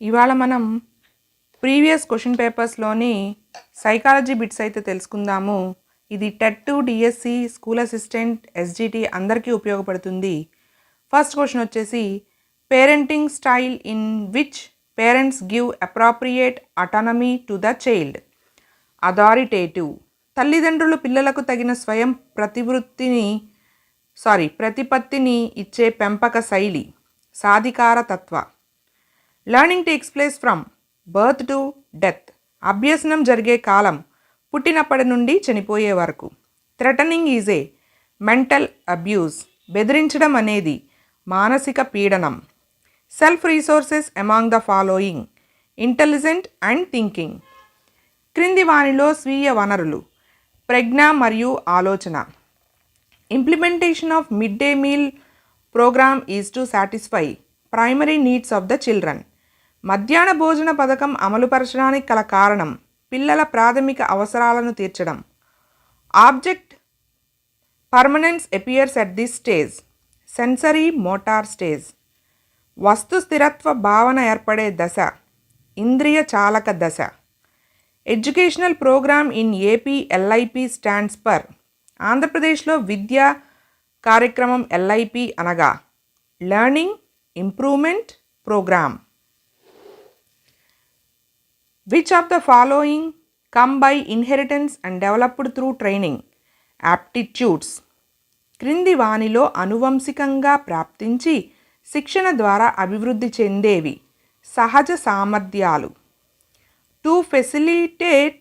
ఇవాళ మనం previous question పేపర్స్లోని psychology bits అయితే తెలుసుకుందాము. ఇది TET, DSC, school assistant, SGT అందరికీ ఉపయోగపడుతుంది. ఫస్ట్ క్వశ్చన్ వచ్చేసి parenting style in which parents give appropriate autonomy to the child. Authoritative, తల్లిదండ్రులు పిల్లలకు తగిన స్వయం ప్రతిపత్తిని ఇచ్చే పెంపక శైలి. సాధికార తత్వ. Learning takes place from birth to death, అభ్యసనం జరిగే కాలం పుట్టినప్పటి నుండి చనిపోయే వరకు. Threatening is a mental abuse, బెదిరించడం అనేది మానసిక పీడనం. Self resources among the following, intelligent and thinking. క్రింది వానిలో స్వీయ వనరులు. ప్రజ్ఞ మరియు ఆలోచన. Implementation of mid day meal programme is to satisfy primary needs of the children. మధ్యాహ్న భోజన పథకం అమలుపరచడానికి గల కారణం పిల్లల ప్రాథమిక అవసరాలను తీర్చడం. Object permanence appears at this stage. Sensory motor stage. వస్తు స్థిరత్వ భావన ఏర్పడే దశ. ఇంద్రియ చాలక దశ. Educational programme in AP LIP stands for. ఆంధ్రప్రదేశ్లో విద్యా కార్యక్రమం ఎల్ఐపి అనగా learning improvement programme. Which of the following come by inheritance and developed through training? Aptitudes. క్రింది వానిలో అనువంశికంగా ప్రాప్తించి శిక్షణ ద్వారా అభివృద్ధి చెందేవి సహజ సామర్థ్యాలు. To facilitate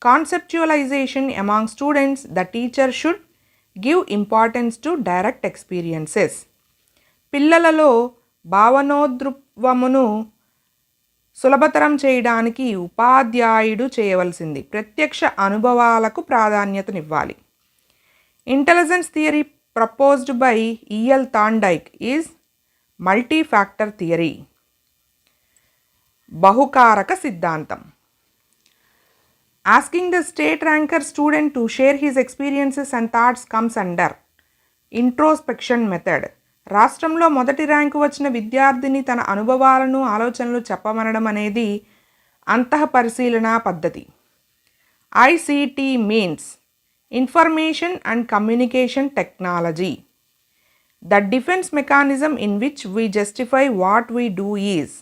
conceptualization among students, the teacher should give importance to direct experiences. పిల్లలలో భావనోద్రువమును సులభతరం చేయడానికి ఉపాధ్యాయుడు చేయవలసింది ప్రత్యక్ష అనుభవాలకు ప్రాధాన్యతనివ్వాలి. Intelligence theory proposed by EL Thorndike is multi factor theory. బహుకారక సిద్ధాంతం. Asking the state ranker student to share his experiences and thoughts comes under introspection method. రాష్ట్రంలో మొదటి ర్యాంకు వచ్చిన విద్యార్థిని తన అనుభవాలను ఆలోచనలు చెప్పమనడం అనేది అంతఃపరిశీలనా పద్ధతి. ICT means information and communication technology. The defence mechanism in which we justify what we do is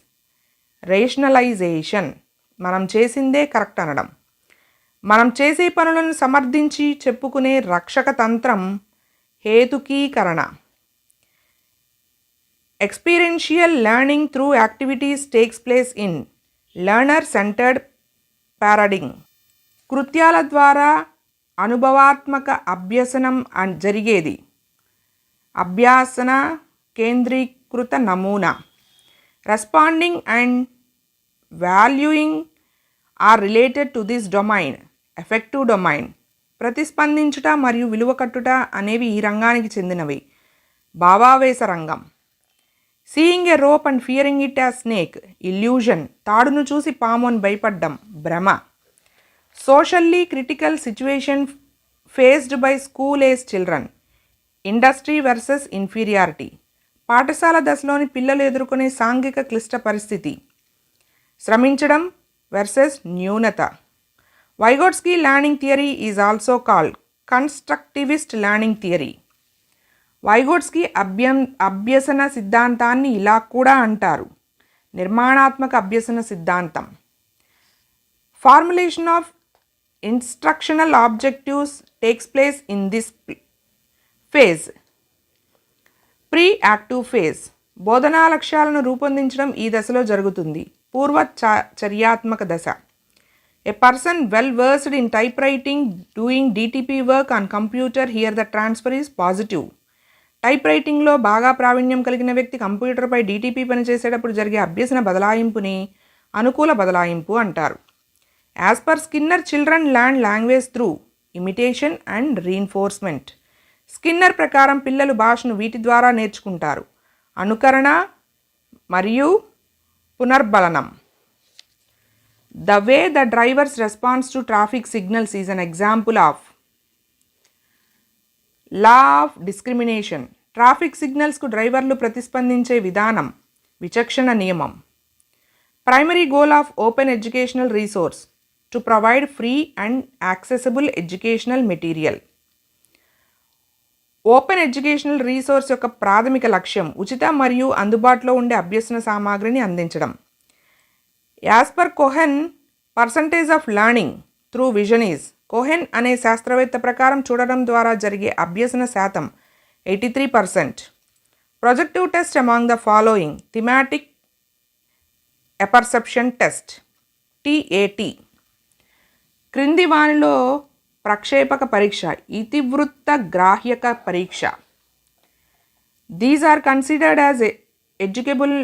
rationalisation. మనం చేసిందే కరెక్ట్ అనడం. మనం చేసే పనులను సమర్థించి చెప్పుకునే రక్షక తంత్రం హేతుకీకరణ. Experiential learning through activities takes place in learner-centered paradigm. కృత్యాల ద్వారా అనుభవాత్మక అభ్యసనం జరిగేది అభ్యాసన కేంద్రీకృత నమూనా. Responding and valuing are related to this domain. Affective domain. ప్రతిస్పందించుట మరియు విలువ కట్టుట అనేవి ఈ రంగానికి చెందినవి. భావావేశ రంగం. Seeing a rope and fearing it as snake. Illusion. తాడును చూసి పాము అని భయపడ్డం భ్రమ. Socially critical situation faced by school age children. Industry versus inferiority. పాఠశాల దశలోని పిల్లలు ఎదుర్కొనే సాంఘిక క్లిష్ట పరిస్థితి. శ్రమించడం వర్సెస్ న్యూనత. Vygotsky learning theory is also called constructivist learning theory. Vygotsky అభ్యసన సిద్ధాంతాన్ని ఇలా కూడా అంటారు నిర్మాణాత్మక అభ్యసన సిద్ధాంతం. Formulation of instructional objectives takes place in this phase. Pre active phase. బోధనా లక్ష్యాలను రూపొందించడం ఈ దశలో జరుగుతుంది. పూర్వ చర్యాత్మక దశ. A person well versed in typewriting doing DTP work on computer, here the transfer is positive. Type రైటింగ్లో బాగా ప్రావీణ్యం కలిగిన వ్యక్తి కంప్యూటర్పై డిటిపి పనిచేసేటప్పుడు జరిగే అభ్యసన బదలాయింపుని అనుకూల బదలాయింపు అంటారు. As per Skinner, children learn language through imitation and reinforcement. Skinner ప్రకారం పిల్లలు భాషను వీటి ద్వారా నేర్చుకుంటారు అనుకరణ మరియు పునర్బలనం. The way the drivers response to traffic signals is an example of law of discrimination. Traffic సిగ్నల్స్కు డ్రైవర్లు ప్రతిస్పందించే విధానం విచక్షణ నియమం. Primary goal of open educational resource to provide free and accessible educational material. Open educational resource యొక్క ప్రాథమిక లక్ష్యం ఉచిత మరియు అందుబాటులో ఉండే అభ్యసన సామాగ్రిని అందించడం. As per Cohen, percentage of learning through vision is. Cohen అనే శాస్త్రవేత్త ప్రకారం చూడడం ద్వారా జరిగే అభ్యసన శాతం 83%. Projective test among the following thematic apperception test TAT. క్రింది వానిలో ప్రక్షేపక పరీక్ష ఇతివృత్త గ్రాహ్యక పరీక్ష. These are considered as educable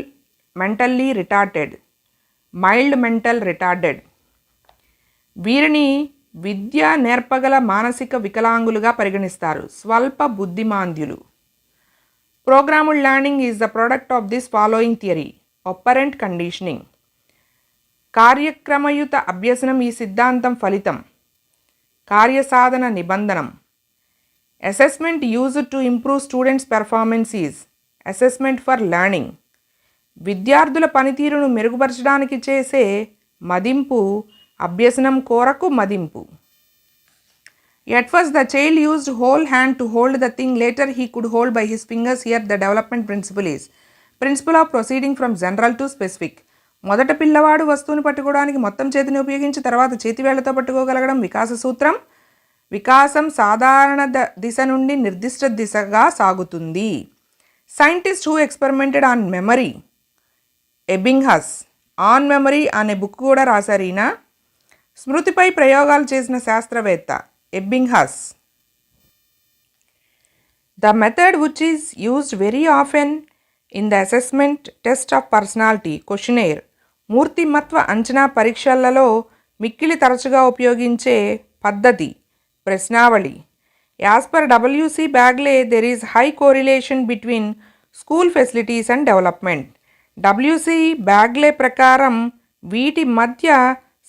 mentally retarded, mild mental retarded. వీరిని విద్య నేర్పగల మానసిక వికలాంగులుగా పరిగణిస్తారు, స్వల్ప బుద్ధిమాంద్యులు. Programmed learning is the product of this following theory. Operant conditioning. కార్యక్రమయుత అభ్యసనం ఈ సిద్ధాంతం ఫలితం. కార్యసాధన నిబంధనం. Assessment used to improve students performance is assessment for learning. విద్యార్థుల పనితీరును మెరుగుపరచడానికి చేసే మదింపు అభ్యసనం కొరకు మదింపు. At first the child used whole hand to hold the thing, later he could hold by his fingers. Here the development principle is principle of proceeding from general to specific. మొదట పిల్లవాడు వస్తువుని పట్టుకోవడానికి మొత్తం చేతిని ఉపయోగించి తర్వాత చేతివేళ్లతో పట్టుకోగలగడం వికాస సూత్రం. వికాసం సాధారణ దిశ నుండి నిర్దిష్ట దిశగా సాగుతుంది. Scientist who experimented on memory, Ebbinghaus. On memory అనే బుక్ కూడా రాశారు ఈయన. స్మృతిపై ప్రయోగాలు చేసిన శాస్త్రవేత్త ఎబ్బింగ్హస్. The method which is used very often in the assessment test of personality questionnaire, మూర్తిమత్వ అంచనా పరీక్షలలో మిక్కిలి తరచుగా ఉపయోగించే పద్ధతి ప్రశ్నావళి. As per WC Bagley, there is high correlation between school facilities and development. WC Bagley ప్రకారం వీటి మధ్య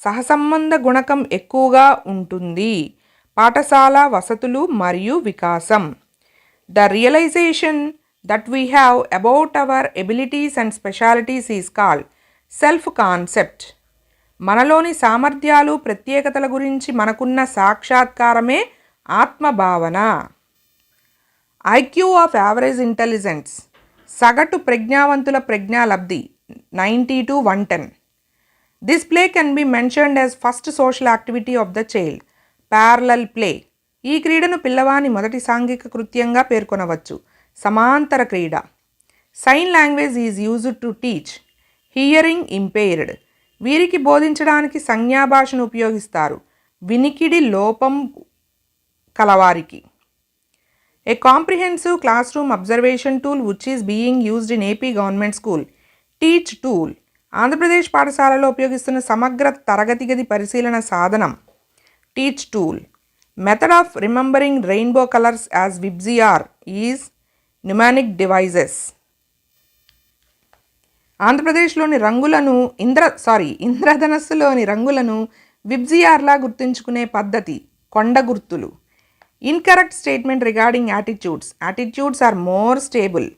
సహసంబంధ గుణకం ఎక్కువగా ఉంటుంది. పాఠశాల వసతులు మరియు వికాసం. The realization that we have about our abilities and specialities is called self concept. మనలోని సామర్థ్యాలు ప్రత్యేకతల గురించి మనకున్న సాక్షాత్కారమే ఆత్మభావన. IQ of average intelligence. సగటు ప్రజ్ఞావంతుల ప్రజ్ఞాలబ్ధి 90 to 110. This play can be mentioned as first social activity of the child. Parallel play. ఈ క్రీడను పిల్లవాని మొదటి సాంఘిక కృత్యంగా పేర్కొనవచ్చు. సమాంతర క్రీడ. Sign language is used to teach hearing impaired. వీరికి బోధించడానికి సంజ్ఞాభాషను ఉపయోగిస్తారు వినికిడి లోపం కలవారికి. A comprehensive class room observation tool which is being used in AP government school. Teach tool. Andhra Pradesh పాఠశాలలో ఉపయోగిస్తున్న సమగ్ర తరగతి గది పరిశీలన సాధనం teach tool. Method of remembering rainbow colours as VIBGYOR is mnemonic devices. ఆంధ్రప్రదేశ్లోని రంగులను ఇంద్రధనస్సులోని రంగులను విబ్జిఆర్లా గుర్తుంచుకునే పద్ధతి కొండ గుర్తులు. Incorrect statement regarding attitudes. Attitudes are more stable.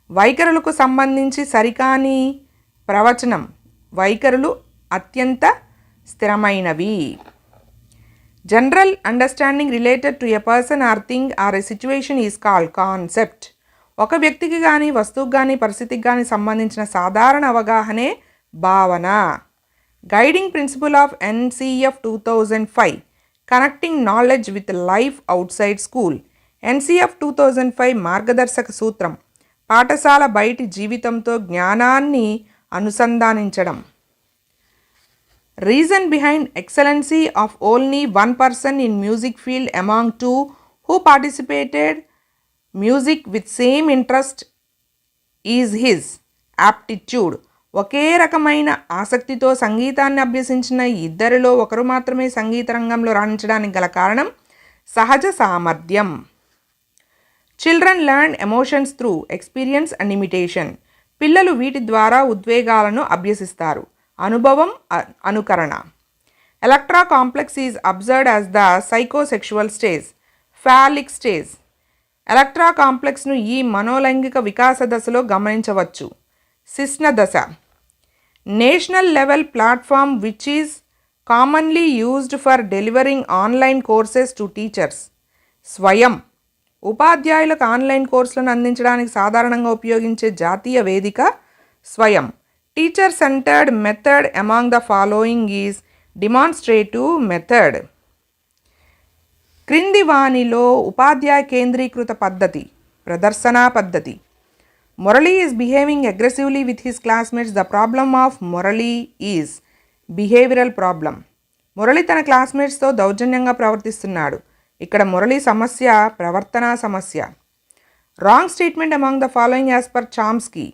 వైఖరులకు సంబంధించి సరికాని ప్రవచనం. వైఖరులు అత్యంత స్థిరమైనవి. General understanding related to a person are thing or a situation is called concept. ఒక వ్యక్తికి కానీ వస్తువుకి కానీ పరిస్థితికి కానీ సంబంధించిన సాధారణ అవగాహనే భావన. Guiding principal of NCF 2005 connecting knowledge with life out side school. NCF 2005 మార్గదర్శక సూత్రం పాఠశాల బయటి జీవితంతో జ్ఞానాన్ని అనుసంధానించడం. Reason behind excellency of only one person in music field among two who participated music with same interest is his aptitude. ఒకే రకమైన ఆసక్తితో సంగీతాన్ని అభ్యసించిన ఇద్దరిలో ఒకరు మాత్రమే సంగీత రంగంలో రాణించడానికి గల కారణం సహజ సామర్థ్యం. Children learn emotions through experience and imitation. పిల్లలు వీటి ద్వారా ఉద్వేగాలను అభ్యసిస్తారు. అనుభవం, అనుకరణ. Electra complex is observed as the psychosexual stage, phallic stage. Electra కాంప్లెక్స్ను ఈ మనోలైంగిక వికాస దశలో గమనించవచ్చు. శిశ్న దశ. National level platform which is commonly used for delivering online courses to teachers. Swayam ఉపాధ్యాయులకు ఆన్లైన్ కోర్సులను అందించడానికి సాధారణంగా ఉపయోగించే జాతీయ వేదిక Swayam. Teacher centred method among the following is demonstrative method. క్రింది వానిలో ఉపాధ్యాయ కేంద్రీకృత పద్ధతి ప్రదర్శనా పద్ధతి. Murali is behaving aggressively with his classmates. The problem of Murali is behavioural problem. Murali తన క్లాస్మేట్స్తో దౌర్జన్యంగా ప్రవర్తిస్తున్నాడు. ఇక్కడ మురళి సమస్య ప్రవర్తనా సమస్య. Wrong statement among the following as per Chomsky.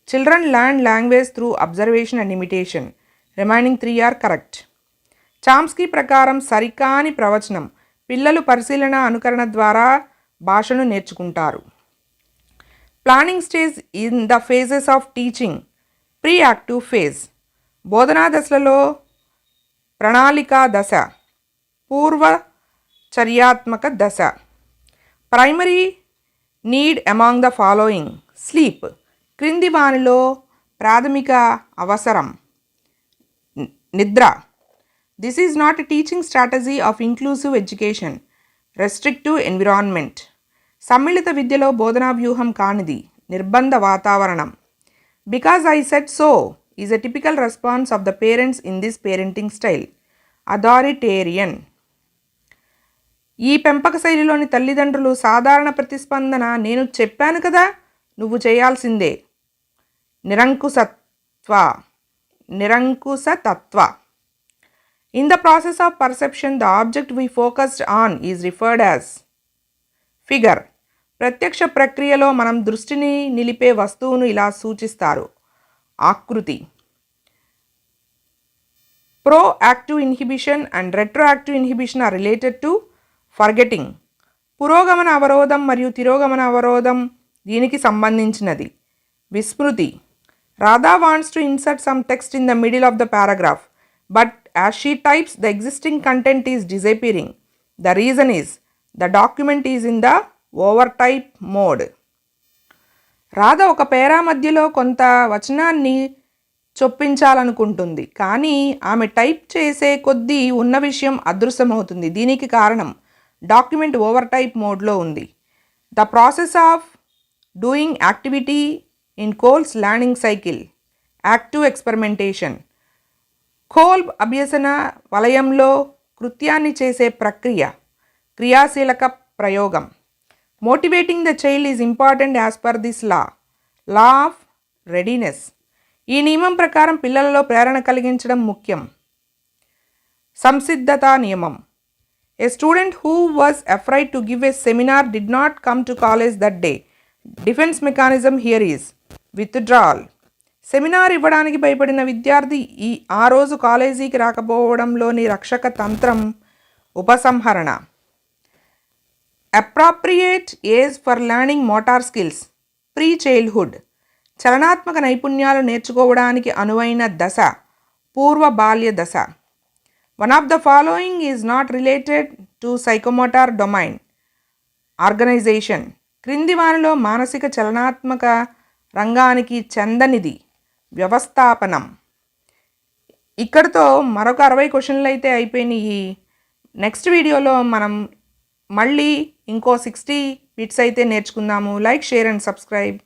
Children learn language through observation and imitation. Remaining 3 are correct. Chomsky ప్రకారం సరికాని ప్రవచనం. పిల్లలు పరిశీలన అనుకరణ ద్వారా భాషను నేర్చుకుంటారు. Planning stage in the phases of teaching. Pre active phase. బోధనా దశలలో ప్రణాళికా దశ, పూర్వ చర్యాత్మక దశ. Primary need among the following. Sleep. క్రింది వానిలో ప్రాథమిక అవసరం నిద్ర. This is not a teaching strategy of inclusive education. Restrictive environment. సమ్మిళిత విద్యలో బోధనా వ్యూహం కానిది నిర్బంధ వాతావరణం. Because I said so is a typical response of the parents in this parenting style. Authoritarian. ఈ పెంపక శైలిలోని తల్లిదండ్రులు సాధారణ ప్రతిస్పందన నేను చెప్పాను కదా నువ్వు చేయాల్సిందే. నిరంకుశతత్వ. In the process of perception the object we focused on is referred as figure. ప్రత్యక్ష ప్రక్రియలో మనం దృష్టిని నిలిపే వస్తువును ఇలా సూచిస్తారు. ఆకృతి. Proactive inhibition and retroactive inhibition are related to forgetting. పురోగమన అవరోధం మరియు తిరోగమన అవరోధం దీనికి సంబంధించినది. విస్మృతి. Radha wants to insert some text in the middle of the paragraph but as she types the existing content is disappearing. The reason is the document is in the over type mode. Radha ఒక పేరా మధ్యలో కొంత వచనాన్ని చొప్పించాలనుకుంటుంది, కానీ ఆమె type చేసే కొద్దీ ఉన్న విషయం అదృశ్యమవుతుంది. దీనికి కారణం డాక్యుమెంట్ ఓవర్ టైప్ మోడ్లో ఉంది. The process of doing activity in Kolb's learning cycle. Active experimentation. Kolb అభ్యసన వలయంలో కృత్యాన్ని చేసే ప్రక్రియ. క్రియాశీలక ప్రయోగం. Motivating the child is important as per this law of readiness. ఈ నియమం ప్రకారం పిల్లలలో ప్రేరణ కలిగించడం ముఖ్యం. సంసిద్ధతా నియమం. A student who was afraid to give a seminar did not come to college that day. Defence mechanism here is withdrawal. Seminar ఇవ్వడానికి భయపడిన విద్యార్థి ఆ రోజు కాలేజీకి రాకపోవడంలోని రక్షక తంత్రం ఉపసంహరణ. Appropriate age for learning motor skills. Pre childhood. చలనాత్మక నైపుణ్యాలు నేర్చుకోవడానికి అనువైన దశ పూర్వ బాల్య దశ. One of the following is not related to psychomotor domain. Organization. క్రింది వానిలో మానసిక చలనాత్మక రంగానికి చెందనిది వ్యవస్థాపనం. ఇక్కడితో మరొక 60 క్వశ్చన్లు అయితే అయిపోయినాయి. నెక్స్ట్ వీడియోలో మనం మళ్ళీ ఇంకో 60 బిట్స్ అయితే నేర్చుకుందాము. Like, share and subscribe.